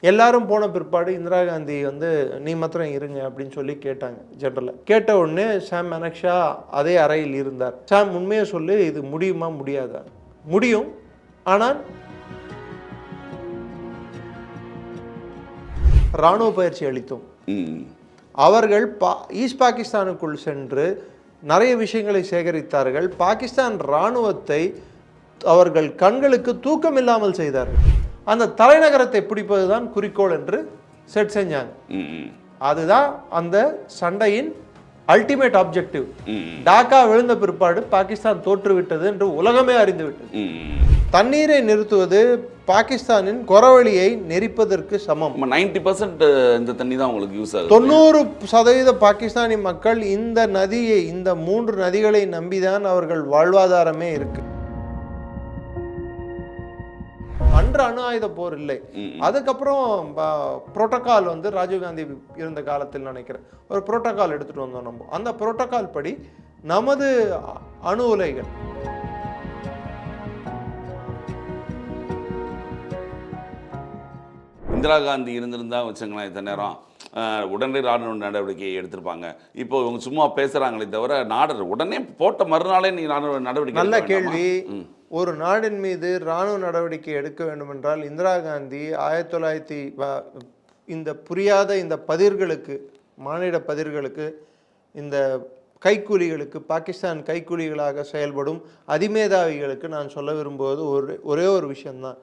எல்லாரும் போன பிற்பாடு இந்திரா காந்தி வந்து நீ மாத்திரம் இருங்க அப்படின்னு சொல்லி கேட்டாங்க ஜெனரலாக. கேட்ட உடனே சாம் மானெக்ஷா அதே அறையில் இருந்தார். சாம் உண்மையை சொல்லு, இது முடியுமா முடியாதா? முடியும், ஆனால் இராணுவ பயிற்சி அளித்தோம். அவர்கள் ஈஸ்ட் பாகிஸ்தானுக்குள் சென்று நிறைய விஷயங்களை சேகரித்தார்கள். பாகிஸ்தான் இராணுவத்தை அவர்கள் கண்களுக்கு தூக்கம் இல்லாமல் செய்தார்கள். அந்த தலைநகரத்தை பிடிப்பதுதான் குறிக்கோள் என்று செட் செஞ்சாங்க. அதுதான் அந்த சண்டையின் அல்டிமேட் ஆப்ஜெக்டிவ். டாக்கா விழுந்த பிற்பாடு பாகிஸ்தான் தோற்றுவிட்டது என்று உலகமே அறிந்துவிட்டது. தண்ணீரை நிறுத்துவது பாகிஸ்தானின் குறவழியை நெரிப்பதற்கு சமம். 90% இந்த தண்ணி தான் உங்களுக்கு யூஸ் ஆகுது. 90% பாகிஸ்தானி மக்கள் இந்த நதியை, இந்த 3 நதிகளை நம்பிதான் அவர்கள் வாழ்வாதாரமே இருக்கு. அன்று அணு ஆயுத போர் இல்லை. அதுக்கப்புறம் புரோட்டோகால் வந்து ராஜீவ்காந்தி இருந்த காலத்தில் நினைக்கிறேன் ஒரு புரோட்டோகால் எடுத்துட்டு வந்தோம் நம்ம. அந்த புரோட்டோகால் படி நமது அணு உலைகள் இந்திரா காந்தி இருந்திருந்தா வச்சுங்களேன் இத்தனை நேரம் உடனே ராணுவ நடவடிக்கை எடுத்திருப்பாங்க. இப்போ இவங்க சும்மா பேசுறாங்களே தவிர உடனே போட்ட மறுநாளே நீ ராணுவ நடவடிக்கை. நல்ல கேள்வி. ஒரு நாடின் மீது இராணுவ நடவடிக்கை எடுக்க வேண்டும் என்றால் இந்திரா காந்தி 1900 இந்த புரியாத இந்த பதிர்களுக்கு, மானிட பதிர்களுக்கு, இந்த கைக்கூலிகளுக்கு, பாகிஸ்தான் கைக்கூலிகளாக செயல்படும் அதிமேதாவிகளுக்கு நான் சொல்ல விரும்புவது ஒரே ஒரு விஷயம்தான்.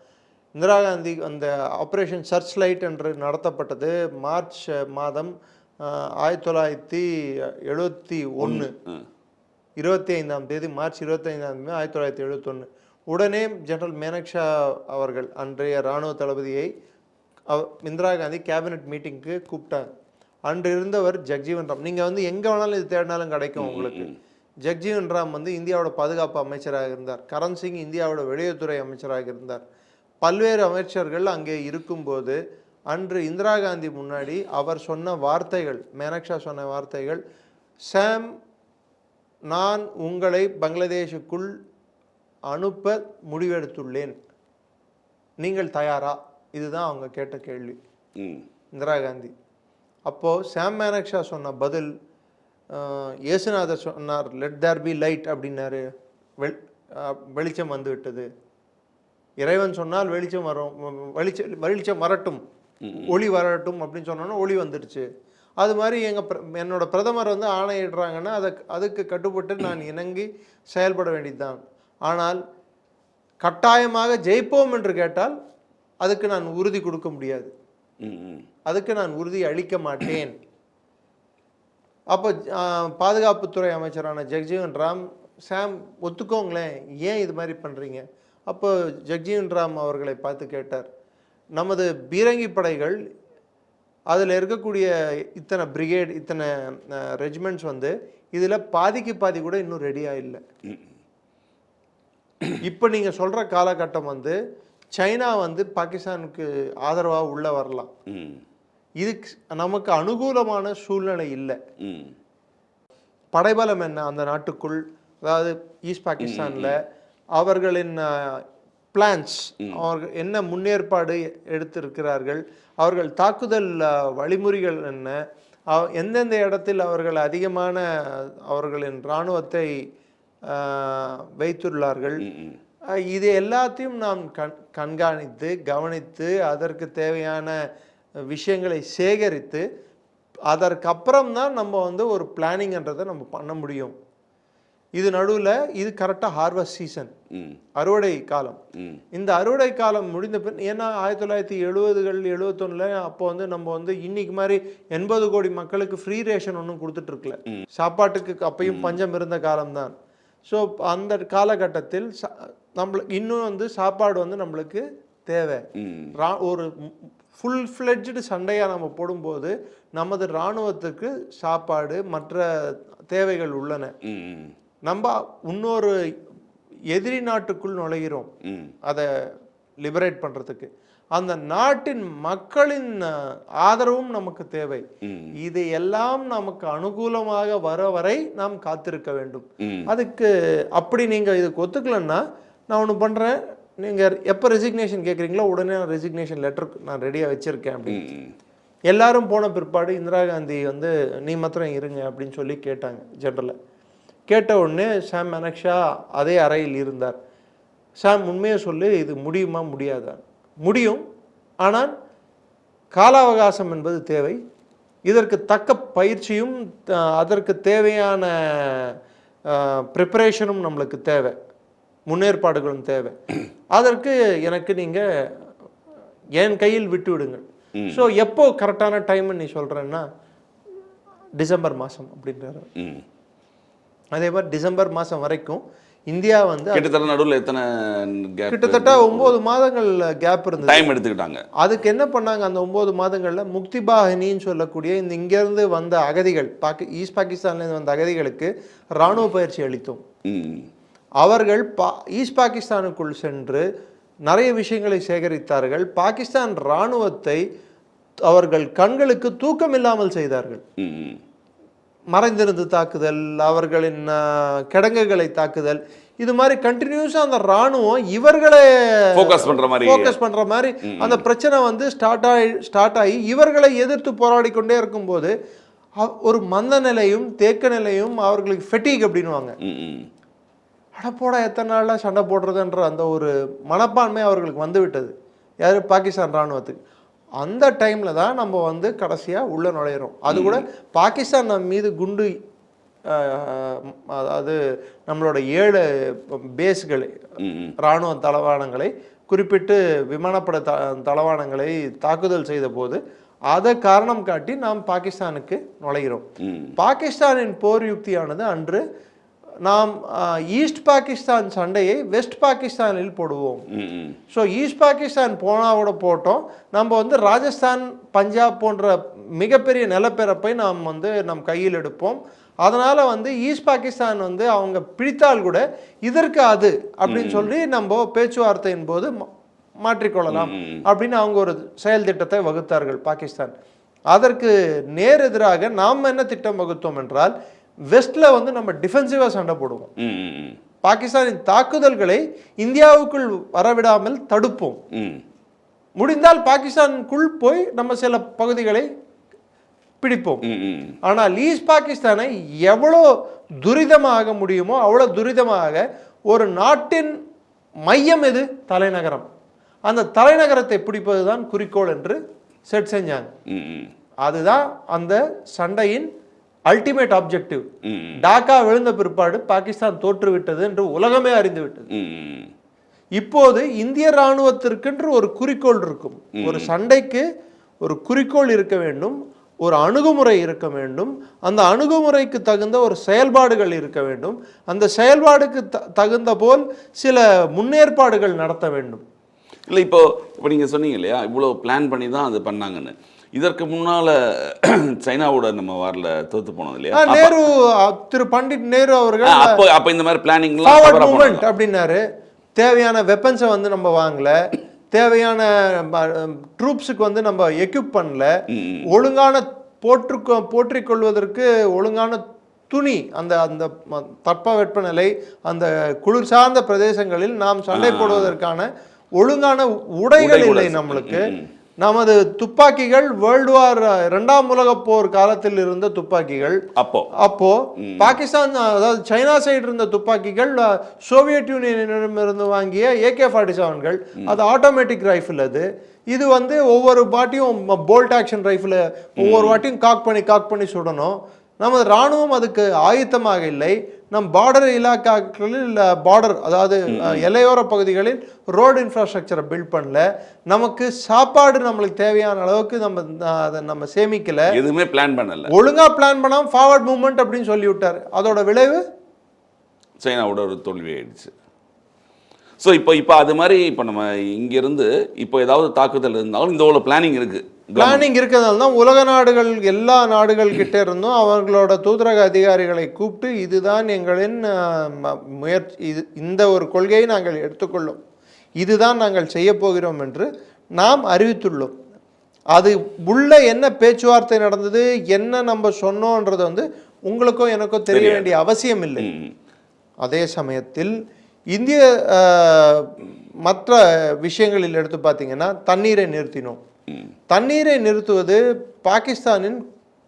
இந்திரா காந்தி அந்த ஆப்ரேஷன் சர்ச் லைட் என்று நடத்தப்பட்டது மார்ச் மாதம் 1971 25ஆம் தேதி, மார்ச் 25ஆம் தேதி 1971. உடனே ஜெனரல் மானெக்ஷா அவர்கள் அன்றைய இராணுவ தளபதியை இந்திரா காந்தி கேபினட் மீட்டிங்க்கு கூப்பிட்டாங்க. அன்று இருந்தவர் ஜக்ஜீவன் ராம். நீங்கள் வந்து எங்கே வேணாலும் இது தேடினாலும் கிடைக்கும் உங்களுக்கு. ஜக்ஜீவன் ராம் வந்து இந்தியாவோட பாதுகாப்பு அமைச்சராக இருந்தார். கரண் சிங் இந்தியாவோட வெளியுறவுத்துறை அமைச்சராக இருந்தார். பல்வேறு அமைச்சர்கள் அங்கே இருக்கும்போது அன்று இந்திரா காந்தி முன்னாடி அவர் சொன்ன வார்த்தைகள், மானெக்ஷா சொன்ன வார்த்தைகள், சாம் நான் உங்களை பங்களாதேஷுக்குள் அனுப்ப முடிவெடுத்துள்ளேன், நீங்கள் தயாரா? இதுதான் அவங்க கேட்ட கேள்வி இந்திரா காந்தி. அப்போது சாம் மானெக்ஷா சொன்ன பதில், இயேசுநாதர் சொன்னார் லெட் தேர் பி லைட் அப்படின்னாரு, வெளிச்சம் வந்து விட்டது. இறைவன் சொன்னால் வெளிச்சம் வரும், வெளிச்சம் வரட்டும், ஒளி வரட்டும் அப்படின்னு சொன்னோன்னா ஒளி வந்துடுச்சு. அது மாதிரி என்னோட பிரதமர் வந்து ஆணையிடுறாங்கன்னா அதுக்கு கட்டுப்பட்டு நான் இணங்கி செயல்பட வேண்டியதுதான். ஆனால் கட்டாயமாக ஜெயிப்போம் என்று கேட்டால் அதுக்கு நான் உறுதி கொடுக்க முடியாது, அதுக்கு நான் உறுதி அளிக்க மாட்டேன். அப்போ பாதுகாப்புத்துறை அமைச்சரான ஜக்ஜீவன் ராம், சாம் ஒத்துக்கோங்களேன், ஏன் இது மாதிரி பண்ணுறீங்க? அப்போ ஜக்ஜீவன் ராம் அவர்களை பார்த்து கேட்டார், நமது பீரங்கி படைகள் அதில் இருக்கக்கூடிய இத்தனை பிரிகேட், இத்தனை ரெஜிமெண்ட்ஸ் வந்து இதில் பாதிக்கு பாதி கூட இன்னும் ரெடியாக இல்லை. இப்போ நீங்கள் சொல்கிற காலகட்டம் வந்து சைனா வந்து பாகிஸ்தானுக்கு ஆதரவாக உள்ளே வரலாம், இதுக்கு நமக்கு அனுகூலமான சூழ்நிலை இல்லை. படைபலம் என்ன அந்த நாட்டுக்குள், அதாவது ஈஸ்ட் பாகிஸ்தானில் அவர்களின் பிளான்ஸ், அவர்கள் என்ன முன்னேற்பாடு எடுத்திருக்கிறார்கள், அவர்கள் தாக்குதல் வழிமுறைகள் என்ன, எந்தெந்த இடத்தில் அவர்கள் அதிகமான அவர்களின் இராணுவத்தை வைத்துள்ளார்கள், இது எல்லாத்தையும் நாம் கண்காணித்து கவனித்து அதற்கு தேவையான விஷயங்களை சேகரித்து அதற்கப்புறம் தான் நம்ம வந்து ஒரு பிளானிங்ன்றதை நம்ம பண்ண முடியும். இது நடுவில் இது கரெக்டாக ஹார்வெஸ்ட் சீசன், அறுவடை காலம். இந்த அறுவடை காலம் முடிந்த பின், ஏன்னா 1970கள் 71 அப்போ வந்து நம்ம வந்து இன்னைக்கு மாதிரி 80 கோடி மக்களுக்கு ஃப்ரீ ரேஷன் ஒன்றும் கொடுத்துட்டு இருக்கல, சாப்பாட்டுக்கு அப்பையும் பஞ்சம் இருந்த காலம்தான். ஸோ அந்த காலகட்டத்தில் நம்மளுக்கு இன்னும் வந்து சாப்பாடு வந்து நம்மளுக்கு தேவை. ஒரு ஃபுல் ஃப்ளெட்ஜ்டு சண்டையாக நம்ம போடும்போது நமது இராணுவத்துக்கு சாப்பாடு மற்ற தேவைகள் உள்ளன. நம்ம இன்னொரு எதிரி நாட்டுக்குள் நுழைகிறோம் அதை லிபரேட் பண்ணுறதுக்கு. அந்த நாட்டின் மக்களின் ஆதரவும் நமக்கு தேவை. இதையெல்லாம் நமக்கு அனுகூலமாக வர வரை நாம் காத்திருக்க வேண்டும். அதுக்கு அப்படி நீங்கள் இதுக்கு ஒத்துக்கலன்னா நான் ஒன்று பண்ணுறேன், நீங்கள் எப்போ ரெசிக்னேஷன் கேட்குறீங்களோ உடனே ரெசிக்னேஷன் லெட்டர் நான் ரெடியாக வச்சுருக்கேன் அப்படின்னு. எல்லாரும் போன பிற்பாடு இந்திரா காந்தி வந்து நீ மாத்திரம் இருங்க அப்படின்னு சொல்லி கேட்டாங்க ஜெனரலாக. கேட்ட உடனே சாம் மனக்ஷா அதே அறையில் இருந்தார். சாம் உண்மையை சொல்லு, இது முடியுமா முடியாதா? முடியும், ஆனால் கால அவகாசம் என்பது தேவை, இதற்கு தக்க பயிற்சியும் அதற்கு தேவையான ப்ரிப்பரேஷனும் நம்மளுக்கு தேவை, முன்னேற்பாடுகளும் தேவை. அதற்கு எனக்கு நீங்கள் என் கையில் விட்டு விடுங்கள். ஸோ எப்போ கரெக்டான டைம்னு நீ சொல்கிறேன்னா டிசம்பர் மாதம் அப்படின்றாரு. அதே மாதிரி டிசம்பர் மாதம் வரைக்கும் இந்தியா வந்து கிட்டத்தட்ட நடுவில் எத்தனை கிட்டத்தட்ட 9 மாதங்கள் கேப் இருந்தது, டைம் எடுத்துக்கிட்டாங்க. அதுக்கு என்ன பண்ணாங்க, அந்த 9 மாதங்களில் முக்தி பாகினின்னு சொல்லக்கூடிய இந்த இங்கேருந்து வந்த அகதிகள், ஈஸ்ட் பாகிஸ்தான்லேருந்து வந்த அகதிகளுக்கு இராணுவ பயிற்சி அளித்தோம். அவர்கள் ஈஸ்ட் பாகிஸ்தானுக்குள் சென்று நிறைய விஷயங்களை சேகரித்தார்கள். பாகிஸ்தான் இராணுவத்தை அவர்கள் கண்களுக்கு தூக்கம் இல்லாமல் செய்தார்கள். மறைந்திருந்து தாக்குதல், அவர்களின் கிடங்குகளை தாக்குதல், இது மாதிரி கண்டினியூஸாக அந்த இராணுவம் இவர்களை ஃபோக்கஸ் பண்ற மாதிரி அந்த பிரச்சனை வந்து ஸ்டார்ட் ஆகி இவர்களை எதிர்த்து போராடி கொண்டே இருக்கும்போது ஒரு மந்த நிலையும் தேக்க நிலையும் அவர்களுக்கு ஃபெட்டிக் அப்படின்வாங்க. அடப்போட எத்தனை நாளாக சண்டை போடுறதுன்ற அந்த ஒரு மனப்பான்மை அவர்களுக்கு வந்து விட்டது, யார் பாகிஸ்தான் இராணுவத்துக்கு. அந்த டைமில் தான் நம்ம வந்து கடைசியாக உள்ளே நுழையிறோம். அது கூட பாகிஸ்தான் நம்ம மீது குண்டு, அதாவது நம்மளோட 7 பேஸ்களை, இராணுவ தளவாடங்களை, குறிப்பிட்டு விமானப்பட தளவாடங்களை தாக்குதல் செய்த போது அதை காரணம் காட்டி நாம் பாகிஸ்தானுக்கு நுழைகிறோம். பாகிஸ்தானின் போர் யுக்தியானது அன்று நாம் ஈஸ்ட் பாகிஸ்தான் சண்டையை வெஸ்ட் பாகிஸ்தானில் போடுவோம். ஸோ ஈஸ்ட் பாகிஸ்தான் போனாவோட போட்டோம், நம்ம வந்து ராஜஸ்தான் பஞ்சாப் போன்ற மிகப்பெரிய நிலப்பரப்பை நாம் வந்து நம் கையில் எடுப்போம். அதனால் வந்து ஈஸ்ட் பாகிஸ்தான் வந்து அவங்க பிடித்தால் கூட இதற்கு அது அப்படின்னு சொல்லி நம்ம பேச்சுவார்த்தையின் போது மாற்றிக்கொள்ளலாம் அப்படின்னு அவங்க ஒரு செயல் திட்டத்தை வகுத்தார்கள் பாகிஸ்தான். அதற்கு நேர் எதிராக நாம் என்ன திட்டம் வகுத்தோம் என்றால், வெஸ்ட்ல வந்து நம்ம டிஃபென்சிவா சண்டை போடுவோம். பாகிஸ்தானின் தாக்குதல்களை இந்தியாவுக்குள் வரவிடாமல் தடுப்போம். முடிந்தால் பாகிஸ்தானுக்குள் போய் நம்ம சில பகுதிகளை பிடிப்போம். ஆனால் ஈஸ்ட் பாகிஸ்தானை எவ்வளோ துரிதமாக முடியுமோ அவ்வளோ துரிதமாக, ஒரு நாட்டின் மையம் எது, தலைநகரம், அந்த தலைநகரத்தை பிடிப்பதுதான் குறிக்கோள் என்று செட் செஞ்சாங்க. அதுதான் அந்த சண்டையின் அல்டிமேட் ஆப்ஜெக்டிவ். டாக்கா விழுந்த பிற்பாடு பாகிஸ்தான் தோற்றுவிட்டது என்று உலகமே அறிந்து விட்டது. இப்போது இந்திய இராணுவத்திற்கென்று ஒரு குறிக்கோள் இருக்கும். ஒரு சண்டைக்கு ஒரு குறிக்கோள் இருக்க வேண்டும், ஒரு அணுகுமுறை இருக்க வேண்டும், அந்த அணுகுமுறைக்கு தகுந்த ஒரு செயல்பாடுகள் இருக்க வேண்டும், அந்த செயல்பாடுக்கு தகுந்த போல் சில முன்னேற்பாடுகள் நடத்த வேண்டும். இல்லை இப்போ நீங்கள் சொன்னீங்க இல்லையா, இவ்வளோ பிளான் பண்ணி தான் அது பண்ணாங்கன்னு. இதற்கு முன்னால சைனாவோட நம்ம வாரில் தோத்து போனோம் இல்லையா, நேரு, திரு பண்டிட் நேரு அவர்கள் அப்போ இந்த மாதிரி பிளானிங் அப்படின்னாரு. தேவையான வெப்பன்ஸை வந்து நம்ம வாங்கல, தேவையான ட்ரூப்ஸுக்கு வந்து நம்ம எக்யூப் பண்ணல, ஒழுங்கான போற்றிக்கொள்வதற்கு ஒழுங்கான துணி, அந்த அந்த தட்பவெப்பநிலை, அந்த குளிர் சார்ந்த பிரதேசங்களில் நாம் சண்டை போடுவதற்கான ஒழுங்கான உடைகள் இல்லை நம்மளுக்கு. நமது துப்பாக்கிகள் வேர்ல்டு வார் 2ஆம் உலகப் போர் காலத்தில் இருந்த துப்பாக்கிகள். அப்போ பாகிஸ்தான், அதாவது சைனா சைடு இருந்த துப்பாக்கிகள் சோவியத் யூனியனிடமிருந்து வாங்கிய AK-47கள், அது ஆட்டோமேட்டிக் ரைஃபிள். இது வந்து ஒவ்வொரு வாட்டியும் போல்ட் ஆக்ஷன் ரைஃபிள், ஒவ்வொரு வாட்டியும் காக் பண்ணி சுடணும். நமது இராணுவம் அதுக்கு ஆயத்தமாக இல்லை. நம் பார்டர் இலாக்காக்களில், பார்டர் அதாவது எல்லையோர பகுதிகளில் ரோடு இன்ஃப்ராஸ்ட்ரக்சரை பில்ட் பண்ணல, நமக்கு சாப்பாடு நம்மளுக்கு தேவையான அளவுக்கு நம்ம சேமிக்கல, எதுவுமே பிளான் பண்ணல, ஒழுங்கா பிளான் பண்ணாம ஃபார்வர்ட் மூவ்மெண்ட் அப்படின்னு சொல்லி விட்டார். அதோட விளைவு சைனாவோட ஒரு தோல்வி ஆயிடுச்சு. ஸோ இப்போ அது மாதிரி இப்போ நம்ம இங்கிருந்து இப்போ ஏதாவது தாக்குதல் இருந்தாலும் இந்த ஒரு பிளானிங் இருக்குது. பிளானிங் இருக்கிறதால தான் உலக நாடுகள், எல்லா நாடுகள் கிட்டே இருந்தும் அவர்களோட தூதரக அதிகாரிகளை கூப்பிட்டு இதுதான் எங்களின் முயற்சி, இந்த ஒரு கொள்கையை நாங்கள் எடுத்துக்கொள்ளோம், இதுதான் நாங்கள் செய்ய போகிறோம் என்று நாம் அறிவித்துள்ளோம். அது உள்ள என்ன பேச்சுவார்த்தை நடந்தது, என்ன நம்ம சொன்னோன்றது வந்து உங்களுக்கோ எனக்கோ தெரிய வேண்டிய அவசியம் இல்லை. அதே சமயத்தில் இந்திய மற்ற விஷயங்களில் எடுத்து பார்த்தீங்கன்னா தண்ணீரை நிறுத்தினோம். தண்ணீரை நிறுத்துவது பாகிஸ்தானின்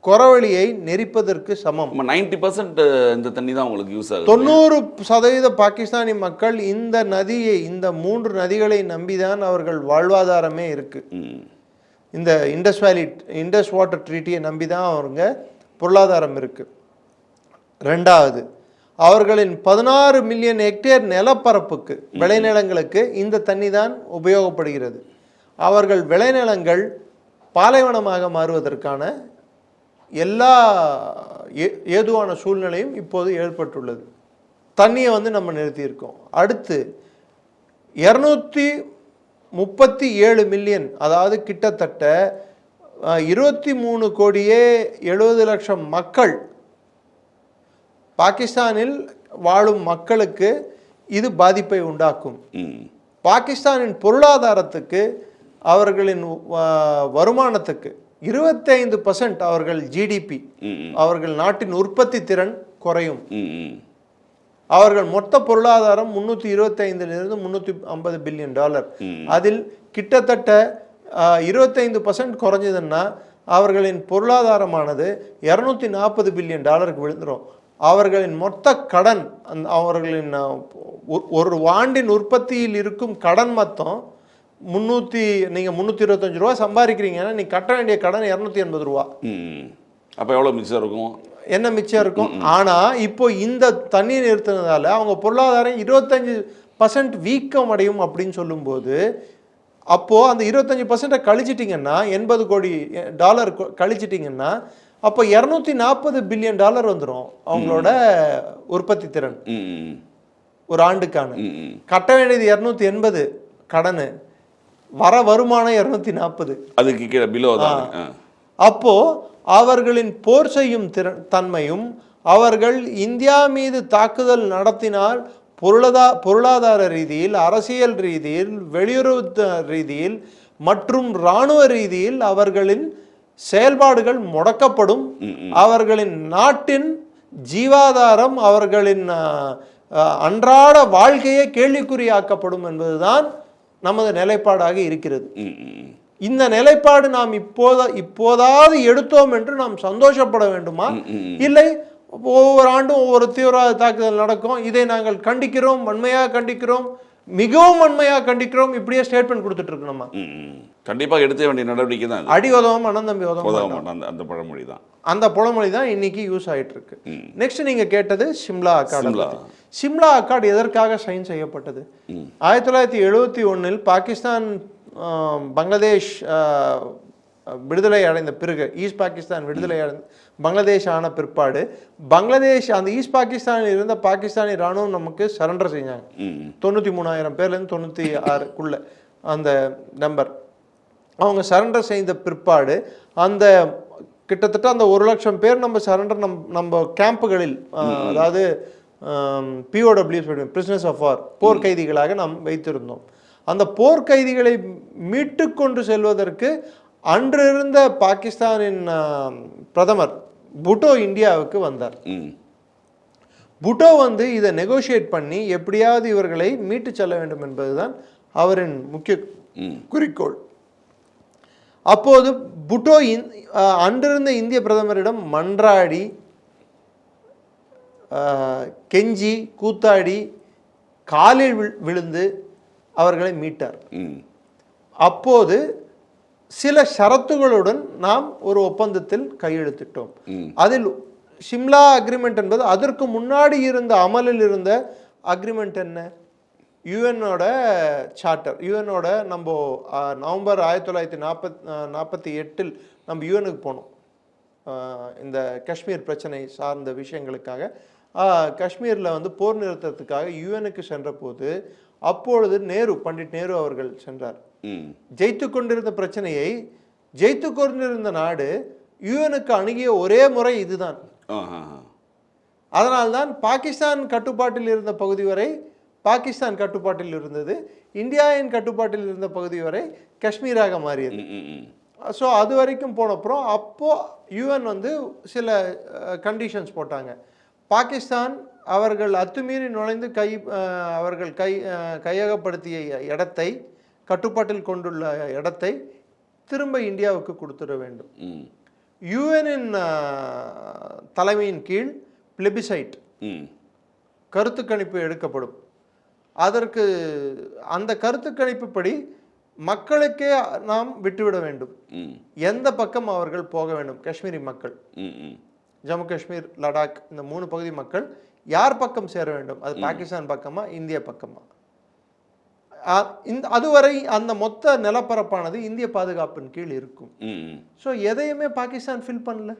குறவழியை நெரிப்பதற்கு சமம். 90% இந்த தண்ணி தான் உங்களுக்கு யூஸ் ஆகுது. 90% பாகிஸ்தானி மக்கள் இந்த நதியை, இந்த 3 நதிகளை நம்பிதான் அவர்கள் வாழ்வாதாரமே இருக்கு. இந்த இண்டஸ் வாட்டர் ட்ரீட்டியை நம்பி தான் அவங்க பொருளாதாரம் இருக்கு. ரெண்டாவது, அவர்களின் 16 மில்லியன் ஹெக்டேர் நிலப்பரப்புக்கு, விளைநிலங்களுக்கு இந்த தண்ணி தான் உபயோகப்படுகிறது. அவர்கள் விளைநிலங்கள் பாலைவனமாக மாறுவதற்கான எல்லா ஏதுவான சூழ்நிலையும் இப்போது ஏற்பட்டுள்ளது. தண்ணியை நம்ம நிறுத்தியிருக்கோம். அடுத்து 237 மில்லியன், அதாவது கிட்டத்தட்ட 23 கோடியே 70 லட்சம் மக்கள், பாகிஸ்தானில் வாழும் மக்களுக்கு இது பாதிப்பை உண்டாக்கும். பாகிஸ்தானின் பொருளாதாரத்துக்கு, அவர்களின் வருமானத்துக்கு 25% அவர்கள் ஜிடிபி, அவர்கள் நாட்டின் உற்பத்தி திறன் குறையும். அவர்கள் மொத்த பொருளாதாரம் 325 350 பில்லியன் டாலர். அதில் கிட்டத்தட்ட 25% குறைஞ்சதுன்னா அவர்களின் பொருளாதாரமானது 240 பில்லியன் டாலருக்கு விழுந்துடும். அவர்களின் மொத்த கடன், அவர்களின் ஒரு ஆண்டின் உற்பத்தியில் இருக்கும் கடன் மொத்தம் நீங்கள் 325 ரூபா சம்பாதிக்கிறீங்கன்னா நீ கட்ட வேண்டிய கடன் 280 ரூபா. அப்போ எவ்வளோ மிச்சம் இருக்கும்? என்ன மிச்சம் இருக்கும்? ஆனால் இப்போ இந்த தண்ணி நிறுத்தினதால அவங்க பொருளாதாரம் 25% வீக்கம் அடையும் அப்படின்னு சொல்லும்போது, அப்போது அந்த 25% கழிச்சிட்டிங்கன்னா, 80 கோடி டாலர் கழிச்சிட்டிங்கன்னா, அப்போ 240 பில்லியன் டாலர் வந்துடும் அவங்களோட உற்பத்தி திறன் ஒரு ஆண்டுக்கான. கட்ட வேண்டியது 280 கடனு, வர வருமானம் 240, அதுக்கு கீழே பிலோ தான். அப்போ அவர்களின் போர் செய்யும் தன்மையும், அவர்கள் இந்தியா மீது தாக்குதல் நடத்தினால் பொருளாதார ரீதியில், அரசியல் ரீதியில், வெளியுறவு ரீதியில் மற்றும் இராணுவ ரீதியில் அவர்களின் செயல்பாடுகள் முடக்கப்படும். அவர்களின் நாட்டின் ஜீவாதாரம், அவர்களின் அன்றாட வாழ்க்கையை கேள்விக்குறியாக்கப்படும் என்பதுதான் நமது நிலைப்பாடாக இருக்கிறது. இந்த நிலைப்பாடு நாம் இப்போதாவது எடுத்தோம் என்று நாம் சந்தோஷப்பட வேண்டுமா? இல்லை ஒவ்வொரு ஆண்டும் ஒவ்வொரு தீவிரவாத தாக்குதல் நடக்கும், இதை நாங்கள் கண்டிக்கிறோம், வன்மையாக கண்டிக்கிறோம், மிகவும் வன்மையாக கண்டிக்கிறோம், இப்படியே ஸ்டேட்மெண்ட் கொடுத்துட்டு இருக்கணுமா? கண்டிப்பாக எடுக்க வேண்டிய நடவடிக்கை தான். அடி உதவும் அனந்தம்பி உதவும், அந்த பழமொழி தான். அந்த பழமொழி தான் இன்னைக்கு யூஸ் ஆகிட்டு இருக்கு. நெக்ஸ்ட் நீங்க கேட்டது சிம்லா அக்கார்டு. சிம்லா அக்கார்டு எதற்காக சைன் செய்யப்பட்டது? 1971 பாகிஸ்தான் பங்களாதேஷ் விடுதலை அடைந்த பிறகு, ஈஸ்ட் பாகிஸ்தான் விடுதலை அடைந்த பங்களாதேஷ் ஆன பிற்பாடு, பங்களாதேஷ் அந்த ஈஸ்ட் பாகிஸ்தானில் இருந்த பாகிஸ்தானி இராணுவம் நமக்கு சரண்டர் செஞ்சாங்க. 93,000 பேர்லேருந்து 96க்குள்ள அந்த நம்பர். அவங்க சரண்டர் செய்த பிற்பாடு அந்த கிட்டத்தட்ட அந்த 1 லட்சம் பேர் நம்ம சரண்டர் நம்ம கேம்புகளில், அதாவது POWs, பிரிசனர்ஸ் ஆஃப் வார், போர்க்கைதிகளாக நாம் வைத்திருந்தோம். அந்த போர்க்கைதிகளை மீட்டு கொண்டு செல்வதற்கு அன்றிருந்த பாகிஸ்தானின் பிரதமர் புட்டோ இந்தியாவுக்கு வந்தார். புட்டோ இதை நெகோஷியேட் பண்ணி எப்படியாவது இவர்களை மீட்டு செல்ல வேண்டும் என்பதுதான் அவரின் முக்கிய குறிக்கோள். அப்போது புட்டோ அன்றிருந்த இந்திய பிரதமரிடம் மன்றாடி, கெஞ்சி கூத்தாடி, காலில் விழுந்து அவர்களை மீட்டார். அப்போது சில ஷரத்துகளுடன் நாம் ஒரு ஒப்பந்தத்தில் கையெழுத்திட்டோம். அதில் சிம்லா அக்ரிமெண்ட் என்பது அதற்கு முன்னாடி இருந்த அமலில் இருந்த அக்ரிமெண்ட் என்ன? யுஎன்னோட சார்ட்டர். யுஎன்னோட நம்ம நவம்பர் 1948 நம்ம யுஎனுக்கு போனோம். இந்த காஷ்மீர் பிரச்சனை சார்ந்த விஷயங்களுக்காக காஷ்மீரில் போர் நிறுத்தத்துக்காக யுஎனுக்கு சென்ற போது, அப்பொழுது பண்டிட் நேரு அவர்கள் சென்றார். ஜெயித்து கொண்டிருந்த பிரச்சனையை ஜெயித்து கொண்டிருந்த நாடு யுஎனுக்கு அணுகிய ஒரே முறை இதுதான். அதனால்தான் பாகிஸ்தான் கட்டுப்பாட்டில் இருந்த பகுதி வரை பாகிஸ்தான் கட்டுப்பாட்டில் இருந்தது, இந்தியாவின் கட்டுப்பாட்டில் இருந்த பகுதி வரை காஷ்மீராக மாறியது. ஸோ அது வரைக்கும் போனப்புறம் அப்போது யுஎன் சில கண்டிஷன்ஸ் போட்டாங்க. பாகிஸ்தான் அவர்கள் அத்துமீறி நுழைந்து அவர்கள் கையகப்படுத்திய இடத்தை, கட்டுப்பாட்டில் கொண்டுள்ள இடத்தை திரும்ப இந்தியாவுக்கு கொடுத்துட வேண்டும். யுஎனின் தலைமையின் கீழ் பிளெபிசைட் கருத்து கணிப்பு எடுக்கப்படும். அதற்கு அந்த கருத்து கணிப்புப்படி மக்களுக்கே நாம் விட்டுவிட வேண்டும், எந்த பக்கம் அவர்கள் போக வேண்டும். காஷ்மீரி மக்கள், ஜம்மு காஷ்மீர், லடாக், இந்த 3 பகுதி மக்கள் யார் பக்கம் சேர வேண்டும்? அது பாகிஸ்தான் பக்கமா, இந்திய பக்கமா? அதுவரை அந்த மொத்த நிலப்பரப்பானது இந்திய பாதுகாப்பின் கீழ் இருக்கும். ஸோ எதையுமே பாகிஸ்தான் ஃபில் பண்ணல.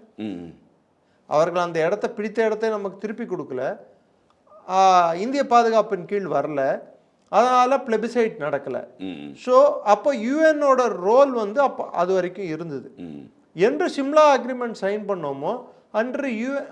அவர்கள் அந்த இடத்த, பிடித்த இடத்தை நமக்கு திருப்பி கொடுக்கல, இந்திய பாதுகாப்பின் கீழ் வரல, அதனால பிளெபிசைட் நடக்கல. ஸோ அப்போ யுஎன்னோட ரோல் வந்து அப்போ அது வரைக்கும் இருந்தது. என்று சிம்லா அக்ரிமெண்ட் சைன் பண்ணோமோ அன்று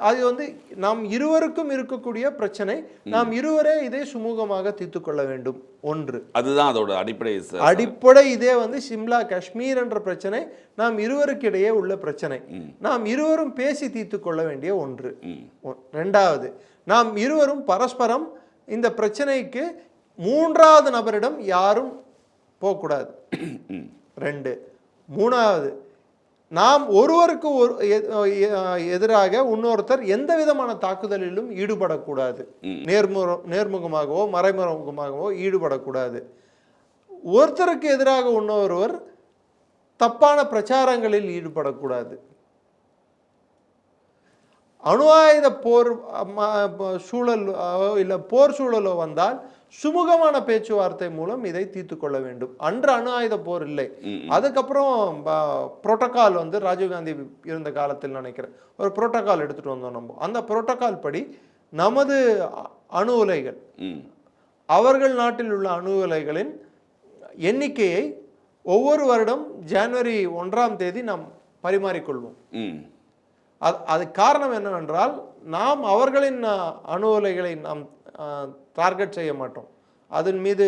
அது வந்து நாம் இருவருக்கும் இருக்கக்கூடிய பிரச்சனை, நாம் இருவரே இதை சுமூகமாக தீர்த்து கொள்ள வேண்டும். ஒன்று, அதுதான் அதோட அடிப்படை. இதே வந்து சிம்லா காஷ்மீர் என்ற பிரச்சனை நாம் இருவருக்கு இடையே உள்ள பிரச்சனை, நாம் இருவரும் பேசி தீர்த்து கொள்ள வேண்டிய ஒன்று. ரெண்டாவது, நாம் இருவரும் பரஸ்பரம் இந்த பிரச்சனைக்கு 3வது நபரிடம் யாரும் போகக்கூடாது. 2, 3வது, நாம் ஒருவருக்கு எதிராக இன்னொருத்தர் எந்த விதமான தாக்குதலிலும் ஈடுபடக்கூடாது. நேர்முகமாகவோ மறைமுகமாகவோ ஈடுபடக்கூடாது. ஒருத்தருக்கு எதிராக இன்னொருவர் தப்பான பிரச்சாரங்களில் ஈடுபடக்கூடாது. அணு ஆயுத போர் சூழல் இல்லை போர் சூழலோ வந்தால் சுமூகமான பேச்சுவார்த்தை மூலம் இதை தீர்த்து கொள்ள வேண்டும். அன்று அணு ஆயுத போர் இல்லை. அதுக்கப்புறம் புரோட்டோகால் வந்து ராஜீவ்காந்தி இருந்த காலத்தில் நினைக்கிறேன் ஒரு புரோட்டோகால் எடுத்துட்டு வந்தோம் நம்ம. அந்த புரோட்டோகால் படி நமது அணு உலைகள், அவர்கள் நாட்டில் உள்ள அணு உலைகளின் எண்ணிக்கையை ஒவ்வொரு வருடம் ஜனவரி 1ஆம் தேதி நாம் பரிமாறிக்கொள்வோம். அது காரணம் என்னவென்றால், நாம் அவர்களின் அணு உலைகளை நாம் டார்கெட் செய்ய மாட்டோம், அதன் மீது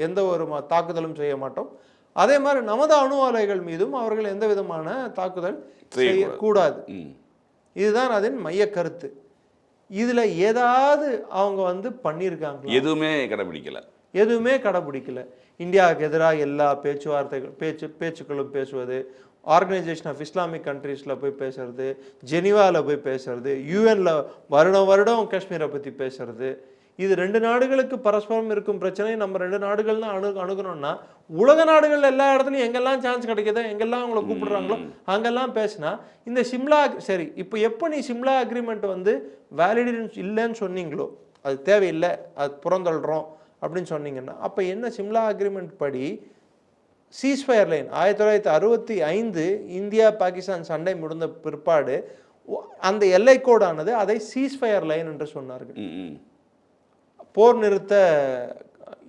எந்த ஒரு தாக்குதலும் செய்ய மாட்டோம். அதே மாதிரி நமது அணு ஆலைகள் மீதும் அவர்கள் எந்த விதமான தாக்குதல் செய்யக்கூடாது. இதுதான் அதன் மைய கருத்து. இதுல ஏதாவது அவங்க வந்து பண்ணியிருக்காங்க? எதுவுமே கடைபிடிக்கல. இந்தியாவுக்கு எதிராக எல்லா பேச்சுக்களும் பேசுவது, ஆர்கனைசேஷன் ஆஃப் இஸ்லாமிக் கண்ட்ரீஸில் போய் பேசுறது, ஜெனிவாவில் போய் பேசுறது, யூஎன்ல வருடம் காஷ்மீரை பற்றி பேசுறது, இது 2 நாடுகளுக்கு பரஸ்பரம் இருக்கும் பிரச்சனை. நம்ம 2 நாடுகள் தான் அணுகணும்னா உலக நாடுகள் எல்லா இடத்துலையும் எங்கெல்லாம் சான்ஸ் கிடைக்குதோ, எங்கெல்லாம் அவங்கள கூப்பிடுறாங்களோ அங்கெல்லாம் பேசினா இந்த சிம்லா சரி. இப்போ எப்போ நீ சிம்லா அக்ரிமெண்ட் வந்து வேலிடிட்டி இல்லைன்னு சொன்னீங்களோ, அது தேவையில்லை, அது புறந்தள்ளுறோம் அப்படின்னு சொன்னீங்கன்னா, அப்போ என்ன சிம்லா அக்ரிமெண்ட் படி சீஸ்ஃபயர் லைன் 1965 இந்தியா பாகிஸ்தான் சண்டை முடிந்த பிற்பாடு அந்த எல்லை கோடானது அதை சீஸ்ஃபயர் லைன் என்று சொன்னார்கள். போர் நிறுத்த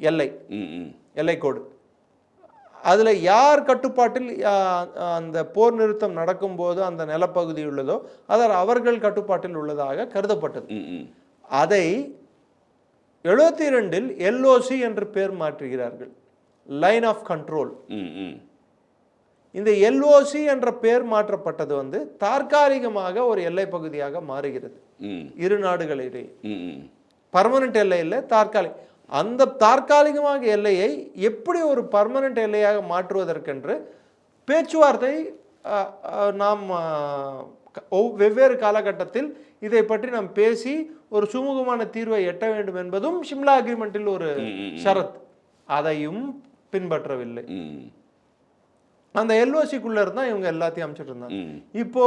எல்லை கோடு. அதில் யார் கட்டுப்பாட்டில் அந்த போர் நிறுத்தம் நடக்கும்போது அந்த நிலப்பகுதி உள்ளதோ அது அவர்கள் கட்டுப்பாட்டில் உள்ளதாக கருதப்பட்டது. அதை 72இல் எல்ஓசி என்று பேர் மாற்றுகிறார்கள், லைன் ஆஃப் கண்ட்ரோல். இந்த எல்ஓசி என்ற பெயர் மாற்றப்பட்டது வந்து தற்காலிகமாக ஒரு எல்லை பகுதியாக மாறுகிறது இரு நாடுகளிடையே. பர்மனன்ட் எல்லை இல்லை, தற்காலிக. அந்த தற்காலிகமாக எல்லையை எப்படி ஒரு பர்மனன்ட் எல்லையாக மாற்றுவதற்கென்று பேச்சுவார்த்தை நாம் வெவ்வேறு காலகட்டத்தில் இதை பற்றி நாம் பேசி ஒரு சுமூகமான தீர்வை எட்ட வேண்டும் என்பதும் சிம்லா அக்ரிமெண்டில் ஒரு ஷரத். அதையும் பின்பற்றவில்லை. அந்த எல்ஓசிக்குள்ள இருந்தா இவங்க எல்லாத்தையும் அமைச்சிட்டு இருந்தாங்க. இப்போ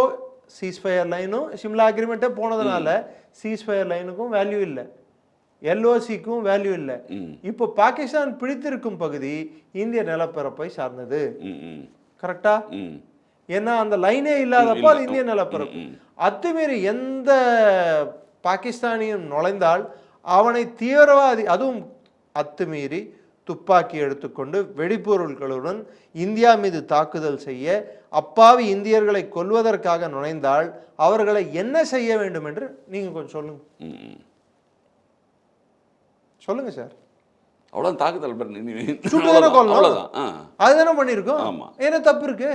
சீஸ்ஃபயர் லைனும் சிம்லா அக்ரிமெண்ட்டே போனதுனால சீஸ்ஃபயர் லைனுக்கும் வேல்யூ இல்லை, எல்ஓசிக்கும் வேல்யூ இல்லை. இப்போ பாகிஸ்தான் பிடித்திருக்கும் பகுதி இந்திய நிலப்பரப்பை சார்ந்தது. கரெக்டா? ஏன்னா அந்த லைனே இல்லாதப்போ அது இந்திய நிலப்பரப்பு. அத்துமீறி எந்த பாகிஸ்தானியும் நுழைந்தால் அவனை தீவிரவாதி, அதுவும் அத்துமீறி துப்பாக்கி எடுத்துக்கொண்டு வெடிப்பொருட்களுடன் இந்தியா மீது தாக்குதல் செய்ய, அப்பாவி இந்தியர்களை கொல்வதற்காக நுழைந்தால் அவர்களை என்ன செய்ய வேண்டும் என்று நீங்க கொஞ்சம் சொல்லுங்க. சொல்லுங்க சார். அவ்வளவு தாக்குதல் அதுதானே பண்ணிருக்கோம். என்ன தப்பு இருக்கு?